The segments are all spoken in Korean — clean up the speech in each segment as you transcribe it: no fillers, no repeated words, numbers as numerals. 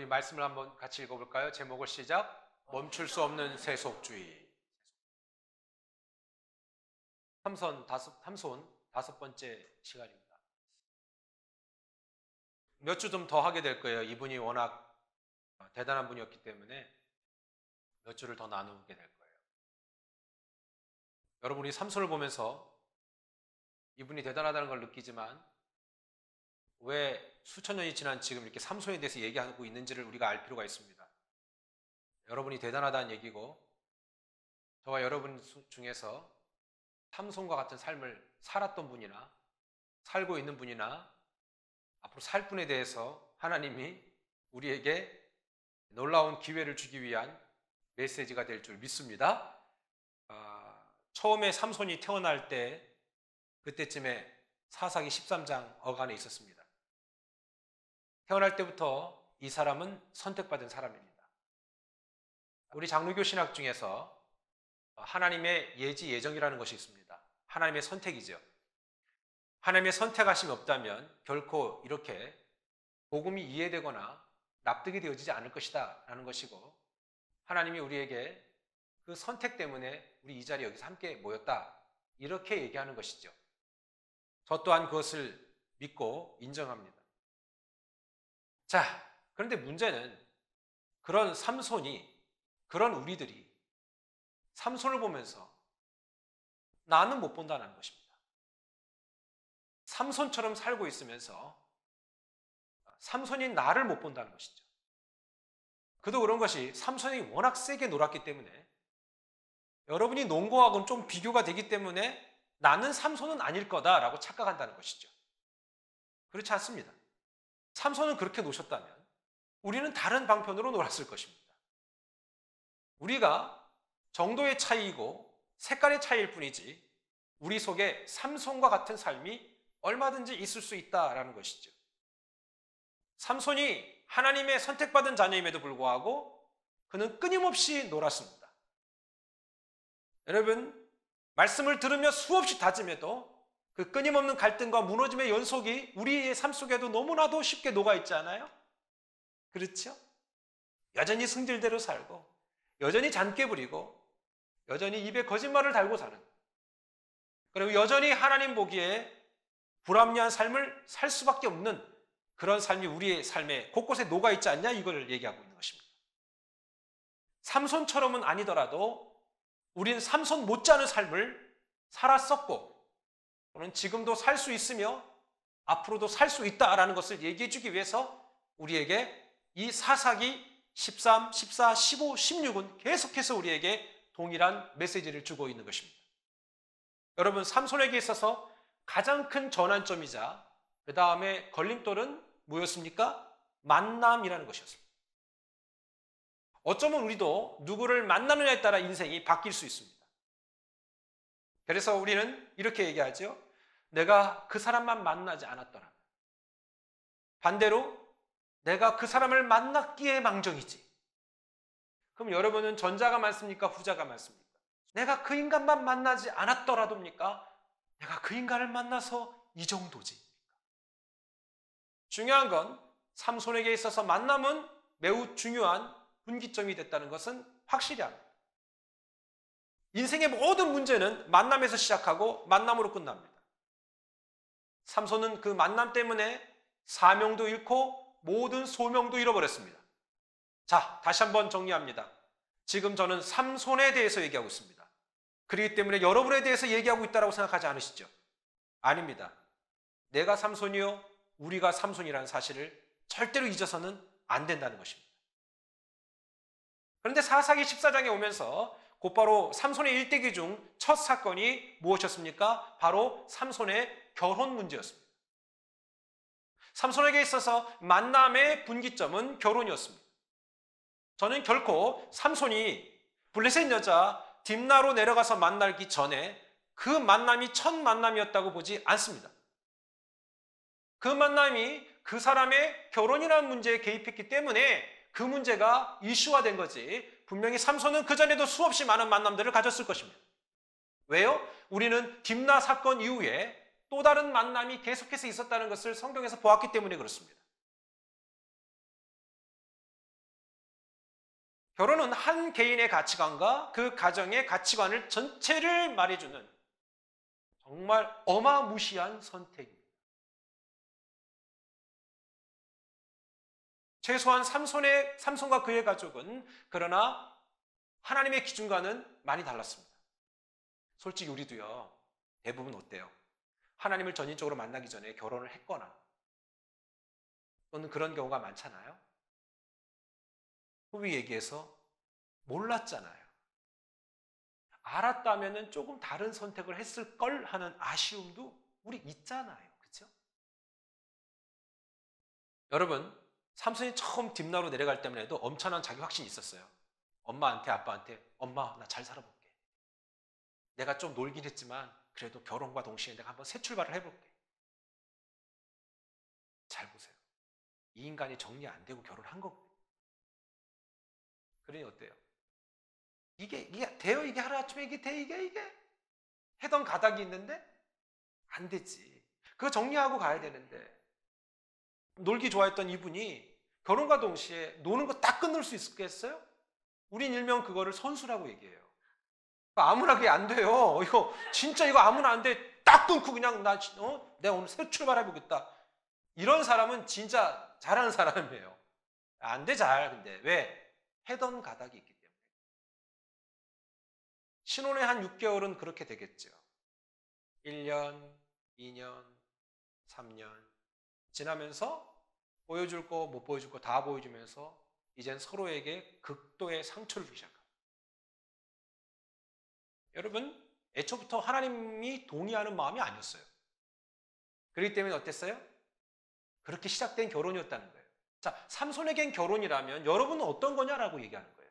우리 말씀을 한번 같이 읽어볼까요? 제목을 시작. 멈출 수 없는 세속주의. 삼손 다섯 번째 시간입니다. 몇 주 좀 더 하게 될 거예요. 이분이 워낙 대단한 분이었기 때문에 몇 주를 더 나누게 될 거예요. 여러분이 삼손을 보면서 이분이 대단하다는 걸 느끼지만 왜 수천 년이 지난 지금 이렇게 삼손에 대해서 얘기하고 있는지를 우리가 알 필요가 있습니다. 여러분이 대단하다는 얘기고 저와 여러분 중에서 삼손과 같은 삶을 살았던 분이나 살고 있는 분이나 앞으로 살 분에 대해서 하나님이 우리에게 놀라운 기회를 주기 위한 메시지가 될 줄 믿습니다. 처음에 삼손이 태어날 때 그때쯤에 사사기 13장 어간에 있었습니다. 태어날 때부터 이 사람은 선택받은 사람입니다. 우리 장로교 신학 중에서 하나님의 예지 예정이라는 것이 있습니다. 하나님의 선택이죠. 하나님의 선택하심이 없다면 결코 이렇게 복음이 이해되거나 납득이 되어지지 않을 것이다 라는 것이고, 하나님이 우리에게 그 선택 때문에 우리 이 자리에 여기서 함께 모였다 이렇게 얘기하는 것이죠. 저 또한 그것을 믿고 인정합니다. 자, 그런데 문제는 그런 삼손이, 그런 우리들이 삼손을 보면서 나는 못 본다는 것입니다. 삼손처럼 살고 있으면서 삼손이 나를 못 본다는 것이죠. 그도 그런 것이 삼손이 워낙 세게 놀았기 때문에, 여러분이 논 거하고는 좀 비교가 되기 때문에 나는 삼손은 아닐 거다라고 착각한다는 것이죠. 그렇지 않습니다. 삼손은 그렇게 노셨다면 우리는 다른 방편으로 놀았을 것입니다. 우리가 정도의 차이이고 색깔의 차이일 뿐이지 우리 속에 삼손과 같은 삶이 얼마든지 있을 수 있다라는 것이죠. 삼손이 하나님의 선택받은 자녀임에도 불구하고 그는 끊임없이 놀았습니다. 여러분, 말씀을 들으며 수없이 다짐해도 그 끊임없는 갈등과 무너짐의 연속이 우리의 삶 속에도 너무나도 쉽게 녹아있지 않아요? 그렇죠? 여전히 승질대로 살고, 여전히 잔꾀 부리고, 여전히 입에 거짓말을 달고 사는, 그리고 여전히 하나님 보기에 불합리한 삶을 살 수밖에 없는 그런 삶이 우리의 삶에 곳곳에 녹아있지 않냐, 이걸 얘기하고 있는 것입니다. 삼손처럼은 아니더라도 우리는 삼손 못지않은 삶을 살았었고 또는 지금도 살 수 있으며 앞으로도 살 수 있다라는 것을 얘기해 주기 위해서 우리에게 이 사사기 13, 14, 15, 16은 계속해서 우리에게 동일한 메시지를 주고 있는 것입니다. 여러분, 삼손에게 있어서 가장 큰 전환점이자 그 다음에 걸림돌은 뭐였습니까? 만남이라는 것이었습니다. 어쩌면 우리도 누구를 만나느냐에 따라 인생이 바뀔 수 있습니다. 그래서 우리는 이렇게 얘기하죠. 내가 그 사람만 만나지 않았더라. 반대로 내가 그 사람을 만났기에 망정이지. 그럼 여러분은 전자가 많습니까? 후자가 많습니까? 내가 그 인간만 만나지 않았더라도입니까? 내가 그 인간을 만나서 이 정도지. 중요한 건 삼손에게 있어서 만남은 매우 중요한 분기점이 됐다는 것은 확실히 합니다. 인생의 모든 문제는 만남에서 시작하고 만남으로 끝납니다. 삼손은 그 만남 때문에 사명도 잃고 모든 소명도 잃어버렸습니다. 자, 다시 한번 정리합니다. 지금 저는 삼손에 대해서 얘기하고 있습니다. 그렇기 때문에 여러분에 대해서 얘기하고 있다고 생각하지 않으시죠? 아닙니다. 내가 삼손이요, 우리가 삼손이라는 사실을 절대로 잊어서는 안 된다는 것입니다. 그런데 사사기 14장에 오면서 곧바로 삼손의 일대기 중 첫 사건이 무엇이었습니까? 바로 삼손의 결혼 문제였습니다. 삼손에게 있어서 만남의 분기점은 결혼이었습니다. 저는 결코 삼손이 블레셋 여자 딥나로 내려가서 만나기 전에 그 만남이 첫 만남이었다고 보지 않습니다. 그 만남이 그 사람의 결혼이라는 문제에 개입했기 때문에 그 문제가 이슈화 된 거지, 분명히 삼손은 그전에도 수없이 많은 만남들을 가졌을 것입니다. 왜요? 우리는 딥나 사건 이후에 또 다른 만남이 계속해서 있었다는 것을 성경에서 보았기 때문에 그렇습니다. 결혼은 한 개인의 가치관과 그 가정의 가치관을 전체를 말해주는 정말 어마무시한 선택입니다. 최소한 삼손과 그의 가족은 그러나 하나님의 기준과는 많이 달랐습니다. 솔직히 우리도요, 대부분 어때요? 하나님을 전인적으로 만나기 전에 결혼을 했거나 또는 그런 경우가 많잖아요. 후비 얘기해서 몰랐잖아요. 알았다면 조금 다른 선택을 했을 걸 하는 아쉬움도 우리 있잖아요. 그렇죠? 여러분, 삼손이 처음 딥나로 내려갈 때만 해도 엄청난 자기 확신이 있었어요. 엄마한테 아빠한테 엄마 나 잘 살아볼게. 내가 좀 놀긴 했지만 그래도 결혼과 동시에 내가 한번 새 출발을 해볼게. 잘 보세요. 이 인간이 정리 안 되고 결혼한 거고. 그러니 어때요? 이게 돼요? 이게 하루아침에 이게 돼? 이게? 해던 가닥이 있는데 안 되지. 그거 정리하고 가야 되는데 놀기 좋아했던 이분이 결혼과 동시에 노는 거 딱 끊을 수 있겠어요? 우린 일명 그거를 선수라고 얘기해요. 아무나 그게 안 돼요. 이거 진짜 이거 아무나 안 돼. 딱 끊고 그냥 내가 오늘 새 출발해보겠다. 이런 사람은 진짜 잘하는 사람이에요. 안 돼 잘. 근데 왜? 해던 가닥이 있기 때문에. 신혼의 한 6개월은 그렇게 되겠죠. 1년, 2년, 3년 지나면서 보여줄 거 못 보여줄 거 다 보여주면서 이젠 서로에게 극도의 상처를 주기 시작합니다. 여러분, 애초부터 하나님이 동의하는 마음이 아니었어요. 그렇기 때문에 어땠어요? 그렇게 시작된 결혼이었다는 거예요. 자, 삼손에겐 결혼이라면 여러분은 어떤 거냐라고 얘기하는 거예요.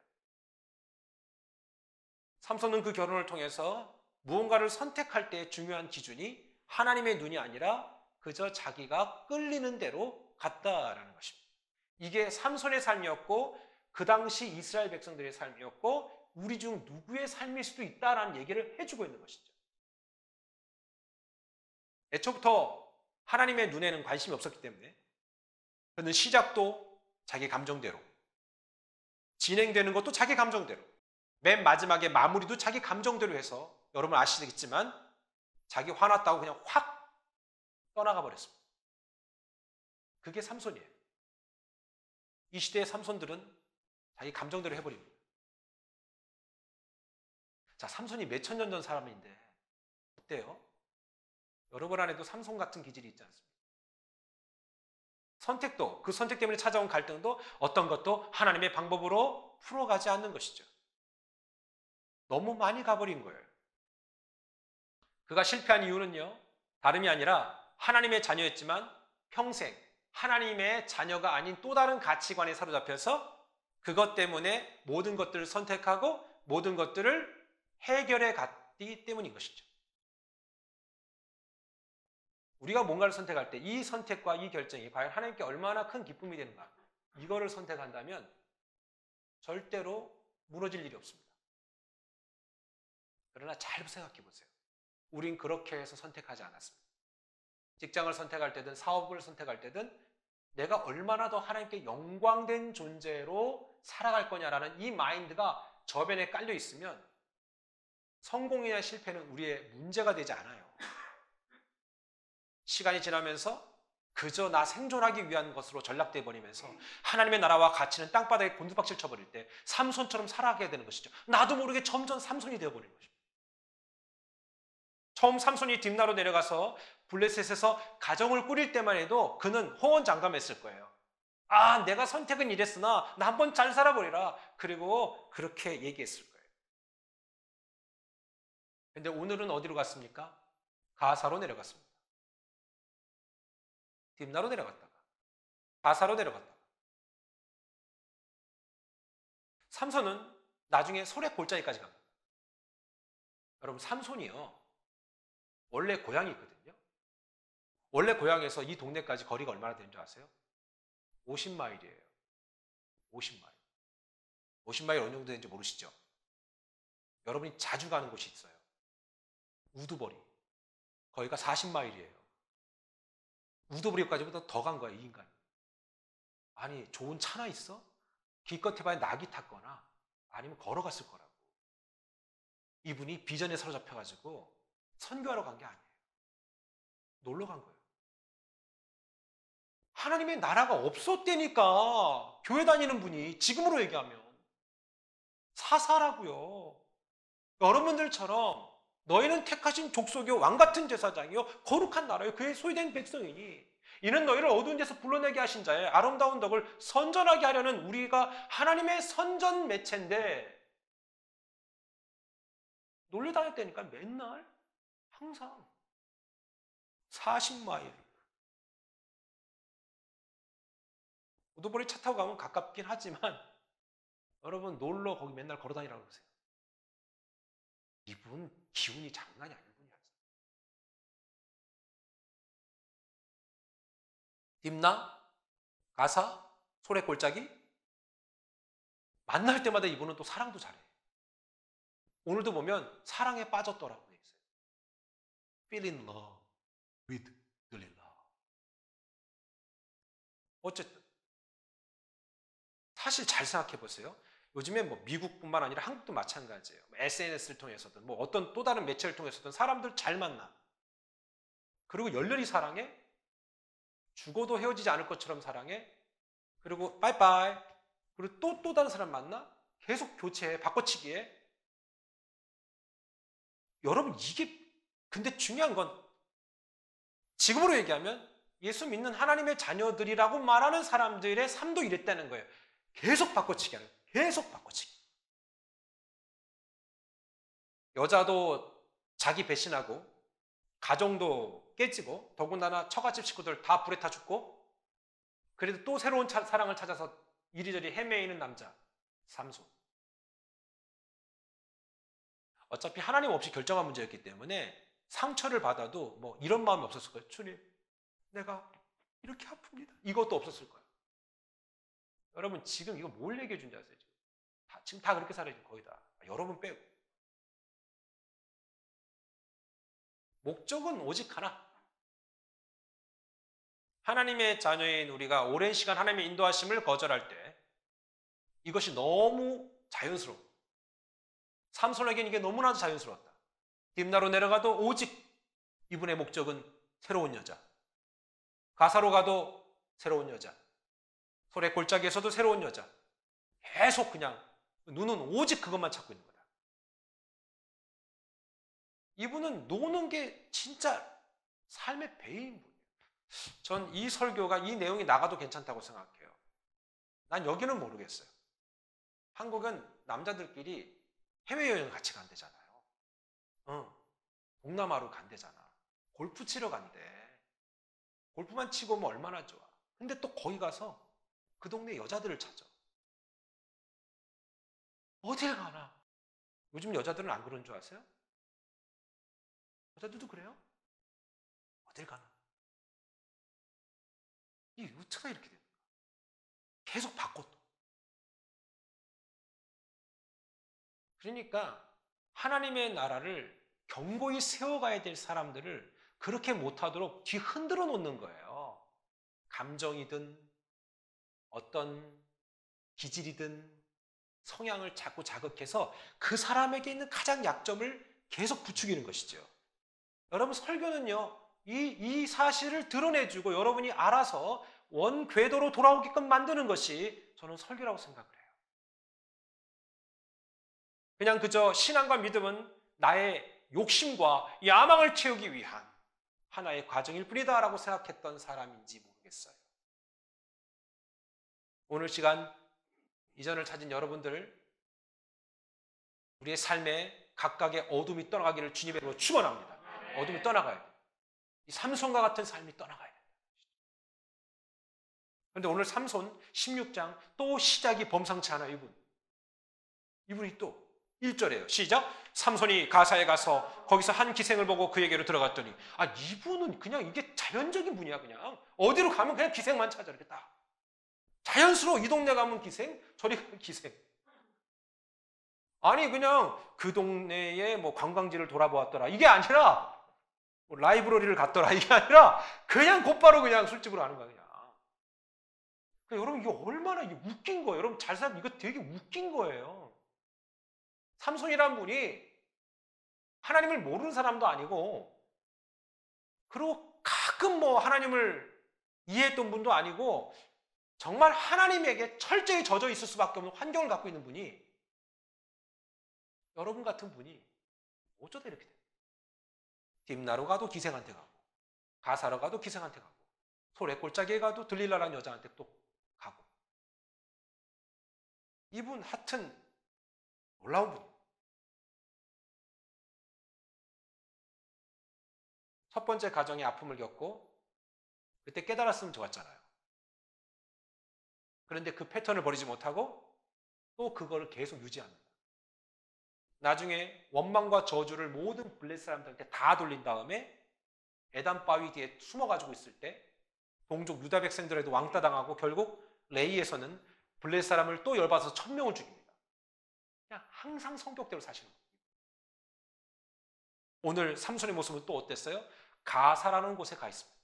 삼손은 그 결혼을 통해서 무언가를 선택할 때 중요한 기준이 하나님의 눈이 아니라 그저 자기가 끌리는 대로 갔다라는 것입니다. 이게 삼손의 삶이었고 그 당시 이스라엘 백성들의 삶이었고 우리 중 누구의 삶일 수도 있다라는 얘기를 해주고 있는 것이죠. 애초부터 하나님의 눈에는 관심이 없었기 때문에 그는 시작도 자기 감정대로, 진행되는 것도 자기 감정대로, 맨 마지막에 마무리도 자기 감정대로 해서 여러분 아시겠지만 자기 화났다고 그냥 확 떠나가 버렸습니다. 그게 삼손이에요. 이 시대의 삼손들은 자기 감정대로 해버립니다. 자, 삼손이 몇천 년 전 사람인데 어때요? 여러분 안에도 삼손 같은 기질이 있지 않습니까? 선택도, 그 선택 때문에 찾아온 갈등도 어떤 것도 하나님의 방법으로 풀어가지 않는 것이죠. 너무 많이 가버린 거예요. 그가 실패한 이유는요, 다름이 아니라 하나님의 자녀였지만 평생 하나님의 자녀가 아닌 또 다른 가치관에 사로잡혀서 그것 때문에 모든 것들을 선택하고 모든 것들을 해결해 갔기 때문인 것이죠. 우리가 뭔가를 선택할 때 이 선택과 이 결정이 과연 하나님께 얼마나 큰 기쁨이 되는가, 이거를 선택한다면 절대로 무너질 일이 없습니다. 그러나 잘 생각해 보세요. 우린 그렇게 해서 선택하지 않았습니다. 직장을 선택할 때든 사업을 선택할 때든 내가 얼마나 더 하나님께 영광된 존재로 살아갈 거냐라는 이 마인드가 저변에 깔려 있으면 성공이나 실패는 우리의 문제가 되지 않아요. 시간이 지나면서 그저 나 생존하기 위한 것으로 전락돼 버리면서 하나님의 나라와 가치는 땅바닥에 곤두박질 쳐버릴 때 삼손처럼 살아가게 되는 것이죠. 나도 모르게 점점 삼손이 되어버리는 것입니다. 처음 삼손이 딥나로 내려가서 블레셋에서 가정을 꾸릴 때만 해도 그는 호언장담했을 거예요. 아, 내가 선택은 이랬으나 나 한번 잘 살아보리라. 그리고 그렇게 얘기했을 거예요. 근데 오늘은 어디로 갔습니까? 가사로 내려갔습니다. 딥나로 내려갔다가 가사로 내려갔다가 삼손은 나중에 소래 골짜기까지 갑니다. 여러분, 삼손이요 원래 고향이 있거든요. 원래 고향에서 이 동네까지 거리가 얼마나 되는 줄 아세요? 50마일이에요. 50마일. 50마일 어느 정도 되는지 모르시죠? 여러분이 자주 가는 곳이 있어요. 우두버리. 거기가 40마일이에요. 우두버리까지보다 더 간 거야, 이 인간. 아니, 좋은 차나 있어? 기껏 해봐야 낙이 탔거나 아니면 걸어갔을 거라고. 이분이 비전에 사로잡혀가지고 선교하러 간 게 아니에요. 놀러 간 거예요. 하나님의 나라가 없었다니까. 교회 다니는 분이 지금으로 얘기하면 사사라고요. 여러분들처럼 너희는 택하신 족속이요 왕같은 제사장이요 거룩한 나라요 그의 소유된 백성이니 이는 너희를 어두운 데서 불러내게 하신 자의 아름다운 덕을 선전하게 하려는 우리가 하나님의 선전 매체인데 놀러 다녔다니까 맨날 항상 40마일 우두머리 차 타고 가면 가깝긴 하지만 여러분 놀러 거기 맨날 걸어 다니라고 그러세요. 이분 기운이 장난이 아닌 분이었어요. 딥나? 가사? 소래골짜기? 만날 때마다 이분은 또 사랑도 잘해. 오늘도 보면 사랑에 빠졌더라고 돼 있어요. Feel in love with Delilah. 어쨌든 사실 잘 생각해 보세요. 요즘에 뭐 미국뿐만 아니라 한국도 마찬가지예요. SNS를 통해서든 뭐 어떤 또 다른 매체를 통해서든 사람들 잘 만나. 그리고 열렬히 사랑해. 죽어도 헤어지지 않을 것처럼 사랑해. 그리고 빠이빠이. 그리고 또 다른 사람 만나. 계속 교체해. 바꿔치기해. 여러분 이게 근데 중요한 건 지금으로 얘기하면 예수 믿는 하나님의 자녀들이라고 말하는 사람들의 삶도 이랬다는 거예요. 계속 바꿔치기 하는 거예요. 계속 바꿔치기. 여자도 자기 배신하고 가정도 깨지고 더군다나 처갓집 식구들 다 불에 타 죽고 그래도 또 새로운 사랑을 찾아서 이리저리 헤매이는 남자 삼손. 어차피 하나님 없이 결정한 문제였기 때문에 상처를 받아도 뭐 이런 마음이 없었을 거예요. 주님 내가 이렇게 아픕니다. 이것도 없었을 거예요. 여러분 지금 이거 뭘 얘기해 준지 아세요? 지금 다 그렇게 살아요. 거의 다. 여러분 빼고. 목적은 오직 하나. 하나님의 자녀인 우리가 오랜 시간 하나님의 인도하심을 거절할 때 이것이 너무 자연스러워. 삼손에게는 이게 너무나도 자연스러웠다. 딥나로 내려가도 오직 이분의 목적은 새로운 여자. 가사로 가도 새로운 여자. 소래 골짜기에서도 새로운 여자. 계속 그냥 눈은 오직 그것만 찾고 있는 거다. 이분은 노는 게 진짜 삶의 배인 분이에요. 전 이 설교가 이 내용이 나가도 괜찮다고 생각해요. 난 여기는 모르겠어요. 한국은 남자들끼리 해외여행 같이 간대잖아요. 동남아로 간대잖아. 골프 치러 간대. 골프만 치고 뭐 얼마나 좋아. 근데 또 거기 가서 그 동네 여자들을 찾아. 어딜 가나? 요즘 여자들은 안 그런 줄 아세요? 여자들도 그래요? 어딜 가나? 이 어떻게 이렇게 됩니까? 계속 바꿔 또. 그러니까 하나님의 나라를 견고히 세워가야 될 사람들을 그렇게 못하도록 뒤 흔들어 놓는 거예요. 감정이든 어떤 기질이든 성향을 자꾸 자극해서 그 사람에게 있는 가장 약점을 계속 부추기는 것이죠. 여러분 설교는요. 이 사실을 드러내주고 여러분이 알아서 원궤도로 돌아오게끔 만드는 것이 저는 설교라고 생각을 해요. 그냥 그저 신앙과 믿음은 나의 욕심과 야망을 채우기 위한 하나의 과정일 뿐이다 라고 생각했던 사람인지 모르겠어요. 오늘 시간 이전을 찾은 여러분들 우리의 삶에 각각의 어둠이 떠나가기를 주님의 이름으로 축원합니다. 어둠이 떠나가야 돼요. 이 삼손과 같은 삶이 떠나가야 돼요. 그런데 오늘 삼손 16장 또 시작이 범상치 않아요. 이분이 또 1절이에요. 시작. 삼손이 가사에 가서 거기서 한 기생을 보고 그에게로 들어갔더니 이분은 그냥 이게 자연적인 분이야. 그냥 어디로 가면 그냥 기생만 찾아. 이렇게 딱 자연스러워. 이 동네 가면 기생, 저리 가면 기생. 아니 그냥 그 동네에 뭐 관광지를 돌아보았더라. 이게 아니라 뭐 라이브러리를 갔더라. 이게 아니라 그냥 곧바로 그냥 술집으로 가는 거야. 그냥. 그러니까 여러분 이게 얼마나 이게 웃긴 거예요. 여러분 잘 살면 이거 되게 웃긴 거예요. 삼손이란 분이 하나님을 모르는 사람도 아니고, 그리고 가끔 뭐 하나님을 이해했던 분도 아니고, 정말 하나님에게 철저히 젖어 있을 수밖에 없는 환경을 갖고 있는 분이, 여러분 같은 분이 어쩌다 이렇게 돼요? 딥나로 가도 기생한테 가고, 가사로 가도 기생한테 가고, 소래 골짜기에 가도 들릴라라는 여자한테 또 가고. 이분 하여튼 놀라운 분이에요. 첫 번째 가정의 아픔을 겪고 그때 깨달았으면 좋았잖아요. 그런데 그 패턴을 버리지 못하고 또 그거를 계속 유지합니다. 나중에 원망과 저주를 모든 블레셋 사람들한테 다 돌린 다음에 에단 바위 뒤에 숨어가지고 있을 때 동족 유다 백성들에도 왕따 당하고 결국 레이에서는 블레셋 사람을 또 열받아서 1000명을 죽입니다. 그냥 항상 성격대로 사시는 거예요. 오늘 삼손의 모습은 또 어땠어요? 가사라는 곳에 가 있습니다.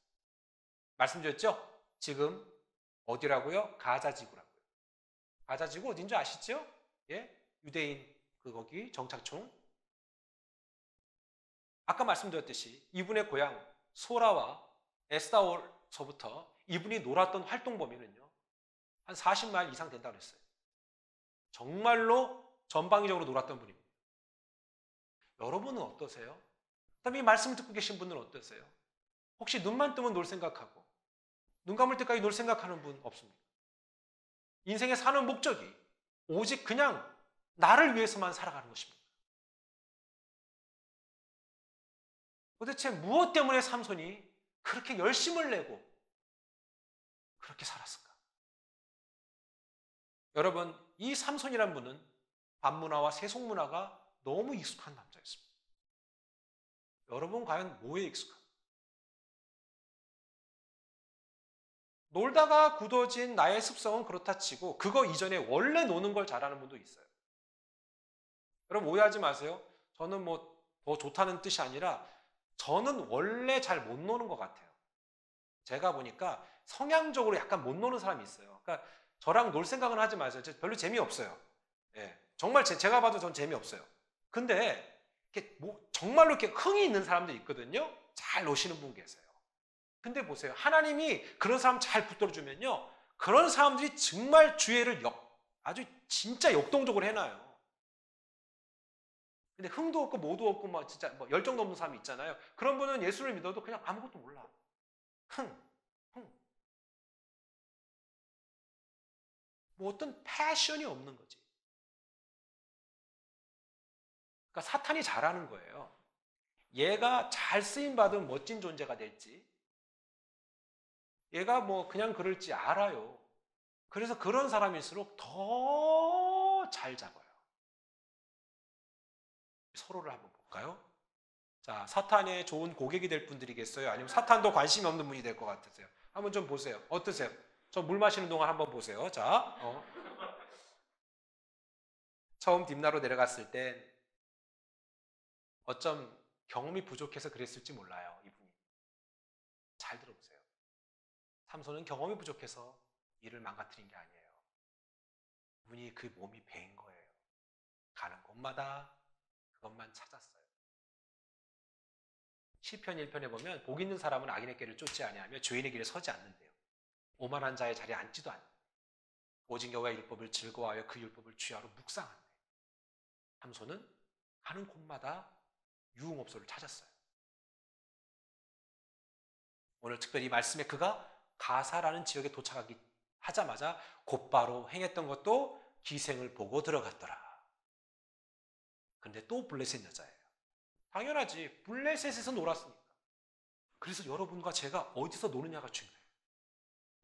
말씀드렸죠? 지금 어디라고요? 가자지구라고요. 가자지구 어딘 줄 아시죠? 예? 유대인 거기 정착촌. 아까 말씀드렸듯이 이분의 고향 소라와 에스다올서부터 이분이 놀았던 활동 범위는요, 한 40마일 이상 된다고 했어요. 정말로 전방위적으로 놀았던 분입니다. 여러분은 어떠세요? 그다음에 이 말씀을 듣고 계신 분은 어떠세요? 혹시 눈만 뜨면 놀 생각하고 눈 감을 때까지 놀 생각하는 분 없습니까? 인생에 사는 목적이 오직 그냥 나를 위해서만 살아가는 것입니다. 도대체 무엇 때문에 삼손이 그렇게 열심을 내고 그렇게 살았을까? 여러분, 이 삼손이란 분은 반문화와 세속문화가 너무 익숙한 남자였습니다. 여러분 과연 뭐에 익숙합니까? 놀다가 굳어진 나의 습성은 그렇다 치고 그거 이전에 원래 노는 걸 잘하는 분도 있어요. 여러분 오해하지 마세요. 저는 뭐 더 좋다는 뜻이 아니라 저는 원래 잘 못 노는 것 같아요. 제가 보니까 성향적으로 약간 못 노는 사람이 있어요. 그러니까 저랑 놀 생각은 하지 마세요. 별로 재미없어요. 예, 정말 제가 봐도 전 재미없어요. 근데 이렇게 정말로 이렇게 흥이 있는 사람들이 있거든요. 잘 노시는 분 계세요. 근데 보세요. 하나님이 그런 사람 잘 붙들어주면요, 그런 사람들이 정말 주의를 아주 진짜 역동적으로 해놔요. 근데 흥도 없고 뭐도 없고 막 진짜 뭐 열정도 없는 사람이 있잖아요. 그런 분은 예수를 믿어도 그냥 아무것도 몰라. 흥. 뭐 어떤 패션이 없는 거지. 그러니까 사탄이 잘하는 거예요. 얘가 잘 쓰임받은 멋진 존재가 될지, 얘가 뭐 그냥 그럴지 알아요. 그래서 그런 사람일수록 더 잘 잡아요. 서로를 한번 볼까요? 자, 사탄의 좋은 고객이 될 분들이겠어요? 아니면 사탄도 관심이 없는 분이 될 것 같으세요? 한번 좀 보세요. 어떠세요? 저 물 마시는 동안 한번 보세요. 자, 처음 딥나로 내려갔을 땐 어쩜 경험이 부족해서 그랬을지 몰라요. 이분이. 잘 들어보세요. 삼손은 경험이 부족해서 일을 망가뜨린 게 아니에요. 이분이 그 몸이 배인 거예요. 가는 곳마다 그것만 찾았어요. 시편 1편에 보면 복 있는 사람은 악인의 길을 쫓지 아니하며 죄인의 길에 서지 않는데요. 오만한 자의 자리에 앉지도 않는데 오직 여호와의 율법을 즐거워하여 그 율법을 주야로 묵상한대. 삼손은 가는 곳마다 유흥업소를 찾았어요. 오늘 특별히 이 말씀에 그가 가사라는 지역에 도착하기 하자마자 곧바로 행했던 것도 기생을 보고 들어갔더라. 근데 또 블레셋 여자예요. 당연하지. 블레셋에서 놀았으니까. 그래서 여러분과 제가 어디서 노느냐가 중요해요.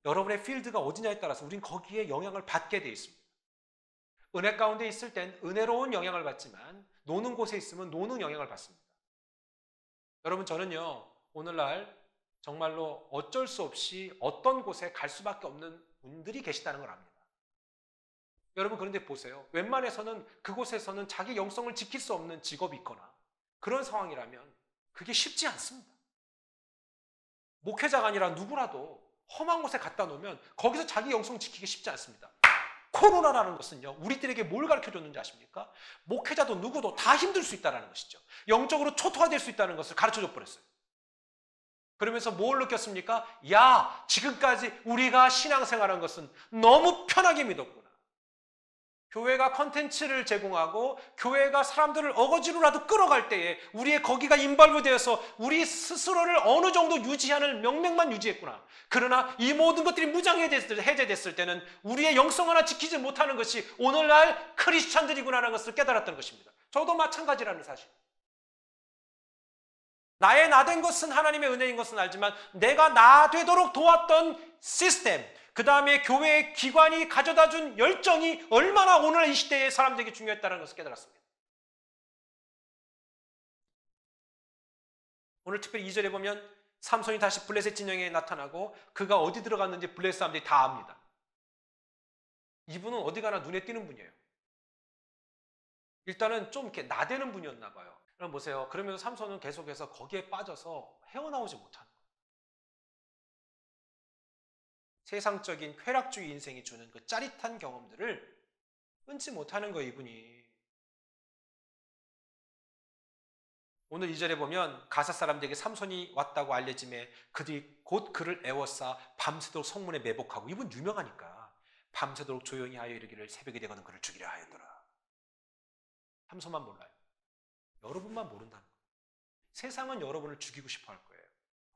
여러분의 필드가 어디냐에 따라서 우린 거기에 영향을 받게 되어 있습니다. 은혜 가운데 있을 땐 은혜로운 영향을 받지만 노는 곳에 있으면 노는 영향을 받습니다. 여러분, 저는요, 오늘날 정말로 어쩔 수 없이 어떤 곳에 갈 수밖에 없는 분들이 계시다는 걸 압니다. 여러분, 그런데 보세요. 웬만해서는 그곳에서는 자기 영성을 지킬 수 없는 직업이 있거나 그런 상황이라면 그게 쉽지 않습니다. 목회자가 아니라 누구라도 험한 곳에 갖다 놓으면 거기서 자기 영성 지키기 쉽지 않습니다. 코로나라는 것은요, 우리들에게 뭘 가르쳐줬는지 아십니까? 목회자도 누구도 다 힘들 수 있다는 것이죠. 영적으로 초토화될 수 있다는 것을 가르쳐줘 버렸어요. 그러면서 뭘 느꼈습니까? 야, 지금까지 우리가 신앙생활한 것은 너무 편하게 믿었구나. 교회가 컨텐츠를 제공하고 교회가 사람들을 어거지로라도 끌어갈 때에 우리의 거기가 인발부되어서 우리 스스로를 어느 정도 유지하는 명맥만 유지했구나. 그러나 이 모든 것들이 해제됐을 때는 우리의 영성 하나 지키지 못하는 것이 오늘날 크리스찬들이구나라는 것을 깨달았던 것입니다. 저도 마찬가지라는 사실. 나의 나된 것은 하나님의 은혜인 것은 알지만 내가 나 되도록 도왔던 시스템, 그 다음에 교회의 기관이 가져다준 열정이 얼마나 오늘 이 시대의 사람들에게 중요했다는 것을 깨달았습니다. 오늘 특별히 2절에 보면 삼손이 다시 블레셋 진영에 나타나고 그가 어디 들어갔는지 블레셋 사람들이 다 압니다. 이분은 어디 가나 눈에 띄는 분이에요. 일단은 좀 이렇게 나대는 분이었나 봐요. 그럼 보세요. 그러면서 삼손은 계속해서 거기에 빠져서 헤어나오지 못하는 거예요. 세상적인 쾌락주의 인생이 주는 그 짜릿한 경험들을 끊지 못하는 거예요, 이분이. 오늘 2절에 보면 가사 사람들에게 삼손이 왔다고 알려짐에 그들이 곧 그를 애워싸 밤새도록 성문에 매복하고, 이분 유명하니까 밤새도록 조용히 하여 이르기를 새벽이 되거든 그를 죽이려 하였더라. 삼손만 몰라요. 여러분만 모른다는 거예요. 세상은 여러분을 죽이고 싶어 할 거예요.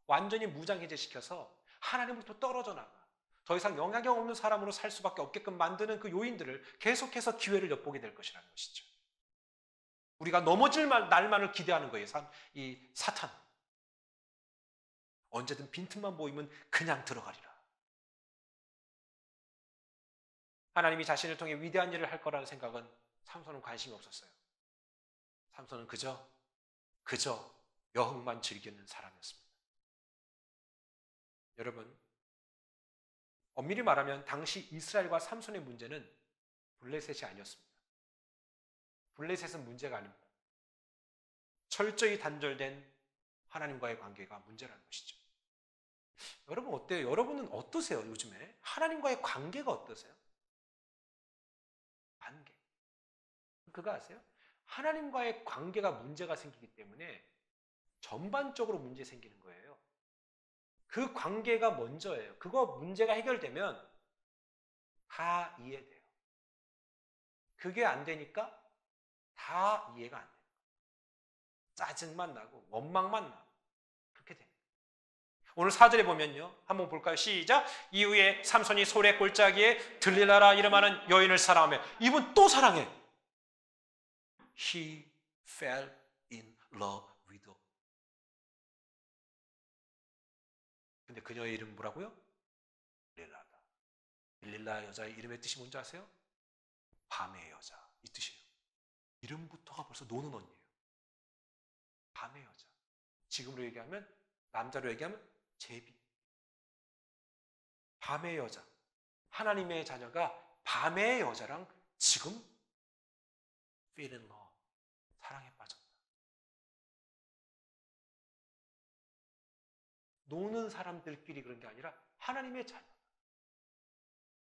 완전히 무장해제시켜서 하나님으로부터 떨어져 나가 더 이상 영향력 없는 사람으로 살 수밖에 없게끔 만드는 그 요인들을 계속해서 기회를 엿보게 될 것이라는 것이죠. 우리가 넘어질 날만을 기대하는 거예요. 이 사탄. 언제든 빈틈만 보이면 그냥 들어가리라. 하나님이 자신을 통해 위대한 일을 할 거라는 생각은 삼손은 관심이 없었어요. 삼손은 그저 여흥만 즐기는 사람이었습니다. 여러분, 엄밀히 말하면 당시 이스라엘과 삼손의 문제는 블레셋이 아니었습니다. 블레셋은 문제가 아닙니다. 철저히 단절된 하나님과의 관계가 문제라는 것이죠. 여러분 어때요? 여러분은 어떠세요? 요즘에 하나님과의 관계가 어떠세요? 관계. 그거 아세요? 하나님과의 관계가 문제가 생기기 때문에 전반적으로 문제 생기는 거예요. 그 관계가 먼저예요. 그거 문제가 해결되면 다 이해돼요. 그게 안 되니까 다 이해가 안 돼요. 짜증만 나고 원망만 나고 그렇게 됩니다. 오늘 4절에 보면요. 한번 볼까요? 시작. 이후에 삼손이 소래 골짜기에 들릴라라 이름하는 여인을 사랑하며, 이분 또 사랑해. He fell in love with her. 근데 그녀의 이름은 뭐라고요? 릴라다. 릴라 여자의 이름의 뜻이 뭔지 아세요? 밤의 여자, 이 뜻이에요. 이름부터가 벌써 노는 언니예요. 밤의 여자. 지금으로 얘기하면, 남자로 얘기하면 제비. 밤의 여자. 하나님의 자녀가 밤의 여자랑 지금 fell in love, 사랑에 빠졌다. 노는 사람들끼리 그런 게 아니라 하나님의 자녀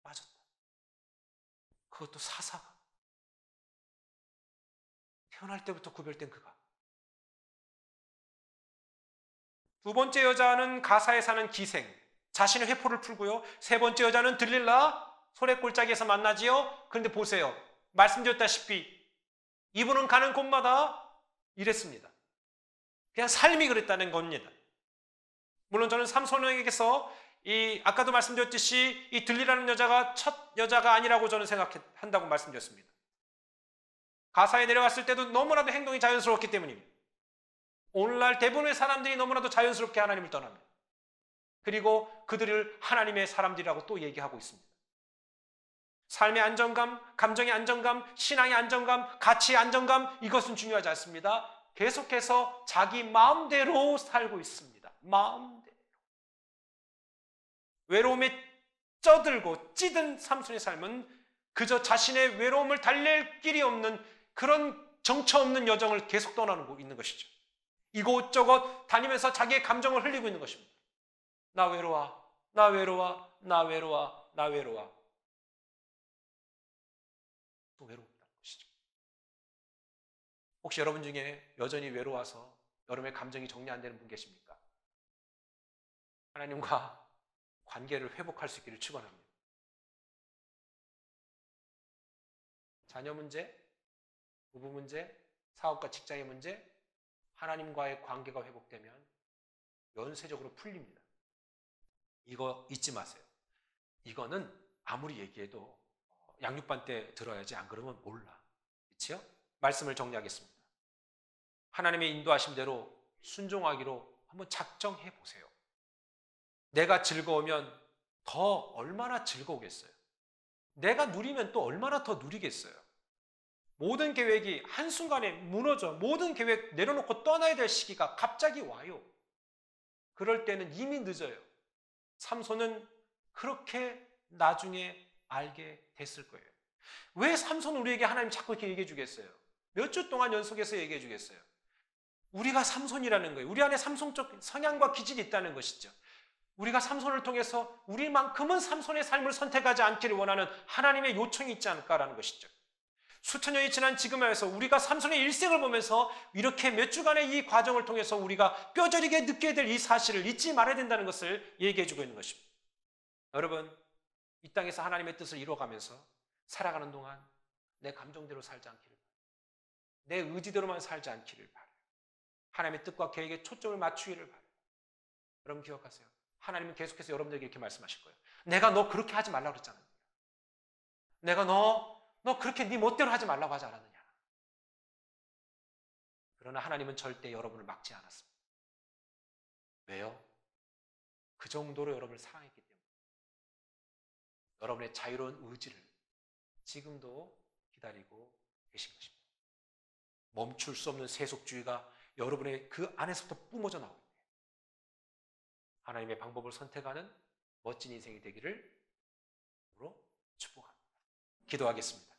빠졌다. 그것도 사사가. 태어날 때부터 구별된 그가. 두 번째 여자는 가사에 사는 기생, 자신의 회포를 풀고요. 세 번째 여자는 들릴라, 소래골짜기에서 만나지요. 그런데 보세요. 말씀드렸다시피 이분은 가는 곳마다 이랬습니다. 그냥 삶이 그랬다는 겁니다. 물론 저는 삼손에게서 아까도 말씀드렸듯이 이 들리라는 여자가 첫 여자가 아니라고 저는 생각한다고 말씀드렸습니다. 가사에 내려갔을 때도 너무나도 행동이 자연스러웠기 때문입니다. 오늘날 대부분의 사람들이 너무나도 자연스럽게 하나님을 떠납니다. 그리고 그들을 하나님의 사람들이라고 또 얘기하고 있습니다. 삶의 안정감, 감정의 안정감, 신앙의 안정감, 가치의 안정감, 이것은 중요하지 않습니다. 계속해서 자기 마음대로 살고 있습니다. 마음대로. 외로움에 쪄들고 찌든 삼손의 삶은 그저 자신의 외로움을 달랠 길이 없는 그런 정처 없는 여정을 계속 떠나고 있는 것이죠. 이곳저곳 다니면서 자기의 감정을 흘리고 있는 것입니다. 나 외로워, 나 외로워, 나 외로워, 나 외로워. 또 외롭다는 것이죠. 혹시 여러분 중에 여전히 외로워서 여러분의 감정이 정리 안 되는 분 계십니까? 하나님과 관계를 회복할 수 있기를 축원합니다. 자녀 문제, 부부 문제, 사업과 직장의 문제, 하나님과의 관계가 회복되면 연쇄적으로 풀립니다. 이거 잊지 마세요. 이거는 아무리 얘기해도 양육반 때 들어야지, 안 그러면 몰라. 그렇죠? 말씀을 정리하겠습니다. 하나님의 인도하심대로 순종하기로 한번 작정해 보세요. 내가 즐거우면 더 얼마나 즐거우겠어요. 내가 누리면 또 얼마나 더 누리겠어요. 모든 계획이 한순간에 무너져 모든 계획 내려놓고 떠나야 될 시기가 갑자기 와요. 그럴 때는 이미 늦어요. 삼손은 그렇게 나중에 알게 됐을 거예요. 왜 삼손 우리에게 하나님 자꾸 이렇게 얘기해 주겠어요? 몇 주 동안 연속해서 얘기해 주겠어요? 우리가 삼손이라는 거예요. 우리 안에 삼손적 성향과 기질이 있다는 것이죠. 우리가 삼손을 통해서 우리만큼은 삼손의 삶을 선택하지 않기를 원하는 하나님의 요청이 있지 않을까라는 것이죠. 수천 년이 지난 지금에서 우리가 삼손의 일생을 보면서 이렇게 몇 주간의 이 과정을 통해서 우리가 뼈저리게 느끼게 될 이 사실을 잊지 말아야 된다는 것을 얘기해 주고 있는 것입니다. 여러분, 이 땅에서 하나님의 뜻을 이루어가면서 살아가는 동안 내 감정대로 살지 않기를 바라요. 내 의지대로만 살지 않기를 바라요. 하나님의 뜻과 계획에 초점을 맞추기를 바라요. 여러분 기억하세요. 하나님은 계속해서 여러분들에게 이렇게 말씀하실 거예요. 내가 너 그렇게 하지 말라고 그랬잖아. 내가 너 그렇게 네 멋대로 하지 말라고 하지 않았느냐. 그러나 하나님은 절대 여러분을 막지 않았습니다. 왜요? 그 정도로 여러분을 사랑했기 때문에. 여러분의 자유로운 의지를 지금도 기다리고 계신 것입니다. 멈출 수 없는 세속주의가 여러분의 그 안에서부터 뿜어져 나오고 있네요. 하나님의 방법을 선택하는 멋진 인생이 되기를 축복합니다. 기도하겠습니다.